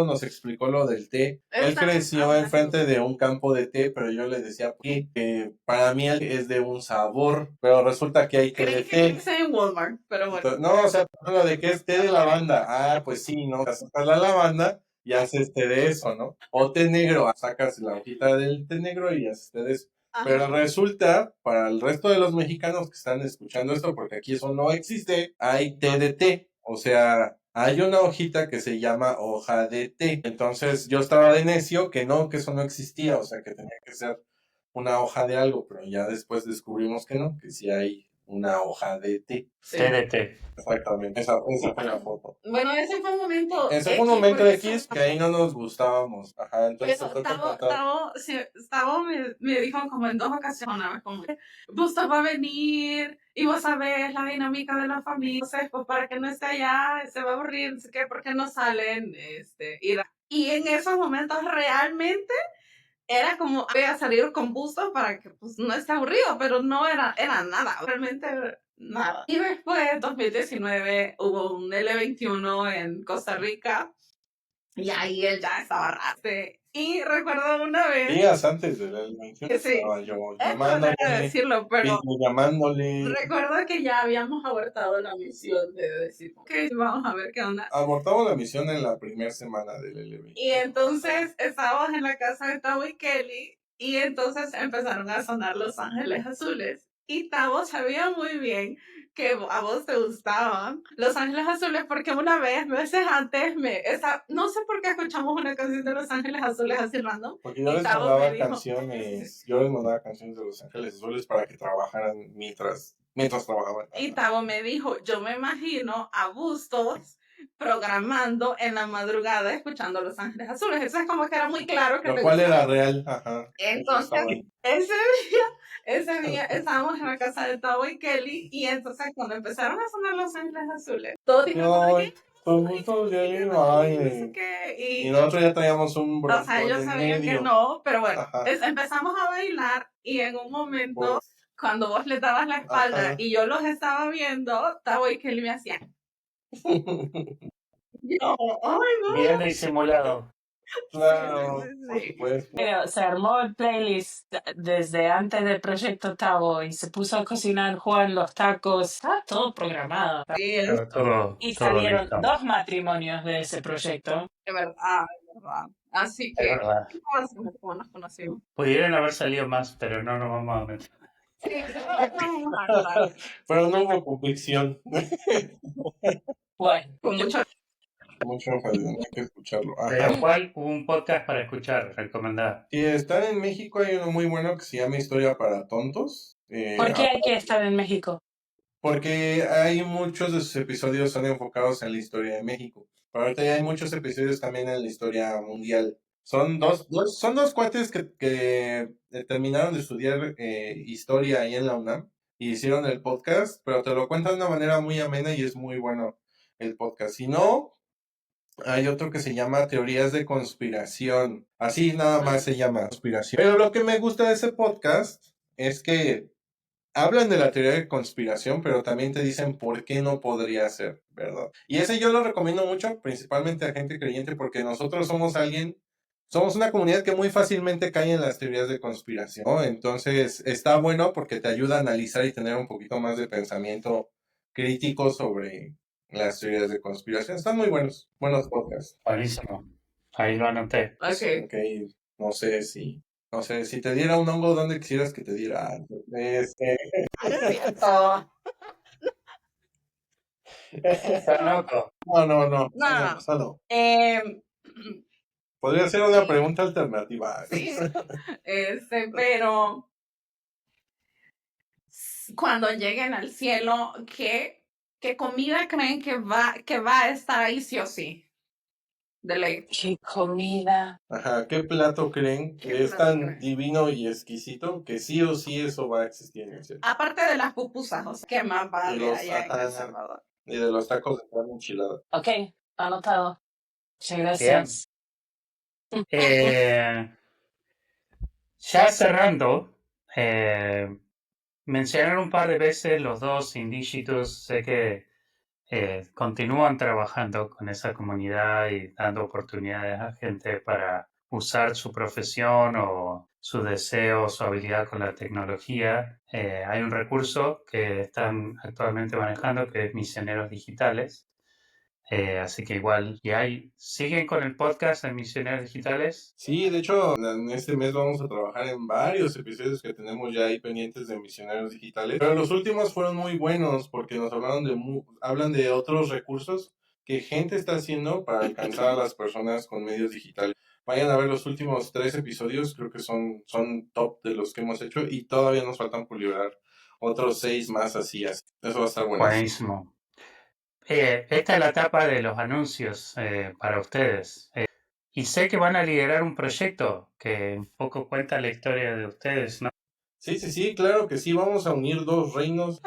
nos explicó lo del té. Él creció enfrente de un campo de té, pero yo le decía que para mí es de un sabor, pero resulta que hay té de té. En Walmart, pero bueno. No, o sea, lo de que es té de lavanda. Ah, pues sí, ¿no? Sacas la lavanda y haces té de eso, ¿no? O té negro, sacas la hojita del té negro y haces té de eso. Ajá. Pero resulta, para el resto de los mexicanos que están escuchando esto, porque aquí eso no existe, hay té de té. O sea, hay una hojita que se llama hoja de té. Entonces yo estaba de necio que eso no existía, o sea, que tenía que ser una hoja de algo, pero ya después descubrimos que no, que sí hay una hoja de té. Sí. Té de té. Exactamente, esa fue la foto. Bueno, ese fue un momento. Ese fue un momento X que ahí no nos gustábamos. Ajá, entonces Tavo me dijo como en 2 ocasiones, una vez como, Gustavo va a venir y vos sabés la dinámica de la familia, entonces, pues para que no esté allá, se va a aburrir, no sé qué, ¿por qué no salen? Y en esos momentos realmente era como voy a salir con Busto para que pues no esté aburrido, pero no era nada, realmente nada. Y después, 2019, hubo un L21 en Costa Rica y ahí él ya estaba raste. Y recuerdo una vez... Días antes del L21 Sí. estaba yo llamándole. Decirlo, pero llamándole. recuerdo que ya habíamos abortado la misión de decir, ok, vamos a ver qué onda. Abortamos la misión en la primera semana del L21. Y entonces estábamos en la casa de Tavo y Kelly y entonces empezaron a sonar Los Ángeles Azules. Y Tavo sabía muy bien que a vos te gustaban Los Ángeles Azules porque una vez, meses antes, no sé por qué escuchamos una canción de Los Ángeles Azules así random. Porque yo les mandaba canciones, de Los Ángeles Azules para que trabajaran mientras trabajaban. Y Tavo me dijo, yo me imagino a Bustos programando en la madrugada escuchando Los Ángeles Azules. Eso es como que era muy claro que lo cual era real, ajá. Entonces, ese día estábamos en la casa de Tavo y Kelly y entonces cuando empezaron a sonar Los Ángeles Azules, todos dijeron y nosotros ya traíamos un bronco. O sea, ellos sabían que no, pero bueno, empezamos a bailar y en un momento, cuando vos le dabas la espalda y yo los estaba viendo, Tavo y Kelly me hacían. Yo, ay, no. Bien disimulado. Claro, Sí, por sí, sí. supuesto. Pero se armó el playlist desde antes del proyecto Tavo y se puso a cocinar Juan los tacos. Está todo programado. Sí, Estaba todo, Y todo salieron listo. 2 matrimonios de ese proyecto. es verdad, es verdad. Así Es que, verdad. ¿cómo nos conocimos? Pudieron haber salido más, pero no nos vamos a meter. Sí, no vamos a hablar. Pero no hubo convicción. Bueno, Con mucho. Mucho énfasis, hay que escucharlo. Pero Ajá. ¿cuál? Un podcast para escuchar, recomendar. Si están en México, hay uno muy bueno que se llama Historia para Tontos. ¿por qué hay que estar en México? Porque hay muchos de sus episodios son enfocados en la historia de México. Pero ahorita ya hay muchos episodios también en la historia mundial. Son dos cuates que terminaron de estudiar historia ahí en la UNAM y hicieron el podcast, pero te lo cuentan de una manera muy amena y es muy bueno el podcast. Si no, hay otro que se llama Teorías de Conspiración. Así nada más se llama Conspiración. Pero lo que me gusta de ese podcast es que hablan de la teoría de conspiración, pero también te dicen por qué no podría ser, ¿verdad? Y ese yo lo recomiendo mucho, principalmente a gente creyente, porque nosotros somos una comunidad que muy fácilmente cae en las teorías de conspiración, ¿no? Entonces está bueno porque te ayuda a analizar y tener un poquito más de pensamiento crítico sobre las teorías de conspiración. Están muy buenos podcasts. Buenísimo. Ahí lo anoté. Ok. Ok, no sé, si te diera un hongo, ¿dónde quisieras que te diera? Este, Cierto. Está loco. No. No. Eso no. Em, Podría ser una pregunta alternativa. sí, pero cuando lleguen al cielo, ¿qué comida creen que va a estar ahí sí o sí? De ley. ¿Qué comida? Ajá, ¿qué plato creen ¿Qué que es plato tan creen? divino y exquisito que sí o sí eso va a existir en el cielo? Aparte de las pupusas, o sea, ¿qué más va a Y haber los, allá en El ajá, Salvador? y de los tacos de carne enchilada. Ok, anotado. Muchas Bien. gracias. Ya cerrando, mencionaron un par de veces los dos indígitos. Sé que continúan trabajando con esa comunidad y dando oportunidades a gente para usar su profesión o su deseo, su habilidad con la tecnología. Hay un recurso que están actualmente manejando que es Misioneros Digitales. Así que igual, ¿siguen con el podcast de Misioneros Digitales? Sí, de hecho, en este mes vamos a trabajar en varios episodios que tenemos ya ahí pendientes de Misioneros Digitales. Pero los últimos fueron muy buenos porque nos hablan de otros recursos que gente está haciendo para alcanzar a las personas con medios digitales. Vayan a ver los últimos 3 episodios, creo que son top de los que hemos hecho y todavía nos faltan por liberar otros 6 más así. Eso va a estar buenísimo. Buenísimo. Esta es la etapa de los anuncios para ustedes. Y sé que van a liderar un proyecto que un poco cuenta la historia de ustedes, ¿no? Sí, claro que sí, vamos a unir 2 reinos.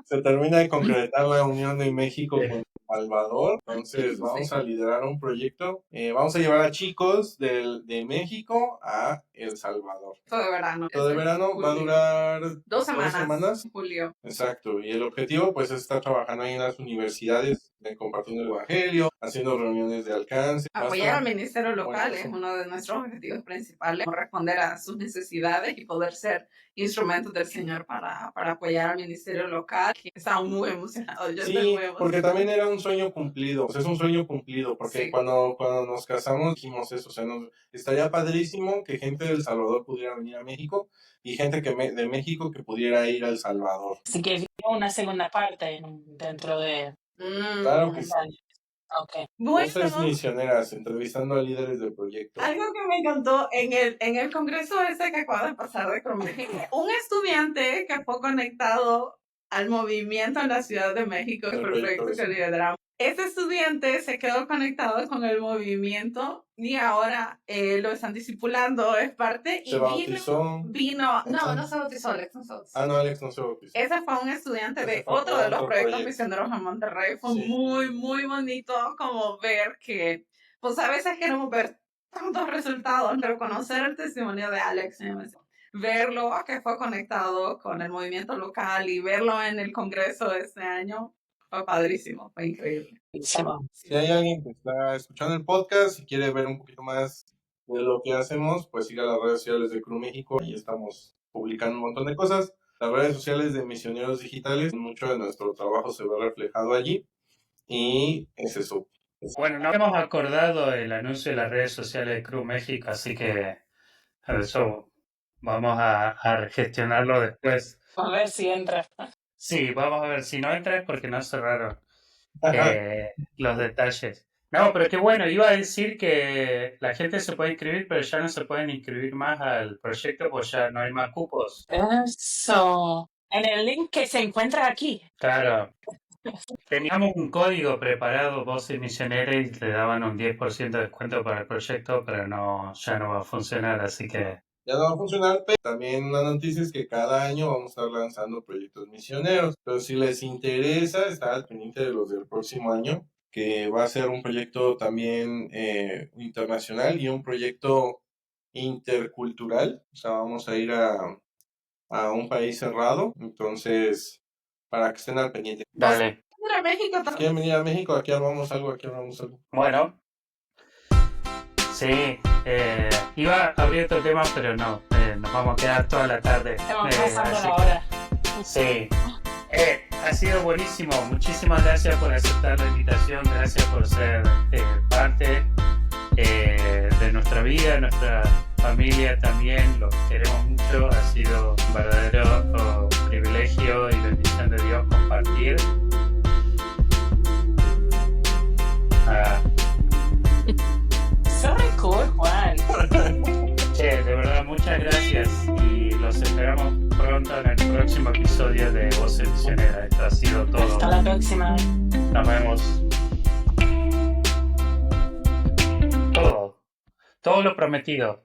Se termina de concretar la unión de México con El Salvador, entonces vamos a liderar un proyecto, vamos a llevar a chicos de México a El Salvador. Todo de verano. Todo de verano va a durar 2 semanas. 2 semanas. Julio. Exacto, y el objetivo pues es estar trabajando ahí en las universidades, compartiendo el evangelio, haciendo reuniones de alcance. Apoyar al ministerio local Bueno, es uno de nuestros objetivos principales, responder a sus necesidades y poder ser instrumentos del Señor para apoyar al ministerio local. Estaba muy emocionado. Yo estoy Sí, muy emocionada. porque también era un sueño cumplido, o sea, es un sueño cumplido, porque Sí. cuando nos casamos dijimos eso, o sea, estaría padrísimo que gente de El Salvador pudiera venir a México y gente de México que pudiera ir a El Salvador. Así que viene una segunda parte dentro de Claro que sí. unos años. Ok. Voces Bueno, misioneras, entrevistando a líderes del proyecto. algo que me encantó en el congreso ese que acaba de pasar de México, un estudiante que fue conectado al movimiento en la Ciudad de México, el proyecto que lideramos. Ese estudiante se quedó conectado con el movimiento y ahora lo están discipulando, es parte. Se bautizó. No se bautizó, Alex, no se bautizó. No, Alex no se bautizó. Ese fue un estudiante de Ese fue otro de los otro proyectos proyecto. misioneros en Monterrey. Fue Sí. muy, muy bonito como ver que, pues a veces queremos ver tantos resultados, pero conocer el testimonio de Alex, verlo que fue conectado con el movimiento local y verlo en el congreso de este año, Fue padrísimo, fue increíble. Buenísimo. Si hay alguien que está escuchando el podcast y quiere ver un poquito más de lo que hacemos, pues siga las redes sociales de Crew México. Ahí estamos publicando un montón de cosas. Las redes sociales de Misioneros Digitales, mucho de nuestro trabajo se ve reflejado allí. Y es eso. Bueno, no hemos acordado el anuncio de las redes sociales de Crew México, así que eso vamos a gestionarlo después. A ver si entra. Sí, vamos a ver si no entra es porque no cerraron los detalles. No, pero qué bueno, iba a decir que la gente se puede inscribir, pero ya no se pueden inscribir más al proyecto, pues ya no hay más cupos. Eso. En el link que se encuentra aquí. Claro. Teníamos un código preparado, Voces Misioneras, y te daban un 10% de descuento para el proyecto, pero no, ya no va a funcionar, así que... Ya no va a funcionar, pero también una noticia es que cada año vamos a estar lanzando proyectos misioneros. Pero si les interesa, estar al pendiente de los del próximo año, que va a ser un proyecto también internacional y un proyecto intercultural. O sea, vamos a ir a un país cerrado, entonces, para que estén al pendiente. Dale. Mira, México Si quieren venir a México, aquí armamos algo, aquí armamos algo. Bueno. Sí, iba a abrir otro tema, pero no, nos vamos a quedar toda la tarde. Estamos pasando así la que- hora. Sí. Ha sido buenísimo. Muchísimas gracias por aceptar la invitación. Gracias por ser parte de nuestra vida, nuestra familia también. Los queremos mucho. Ha sido un verdadero privilegio y bendición de Dios compartir. Sorry, cool, Juan. Che, de verdad, muchas gracias. Y los esperamos pronto en el próximo episodio de Voces Misioneras. Esto ha sido todo. Hasta la próxima. Nos vemos. Todo lo prometido.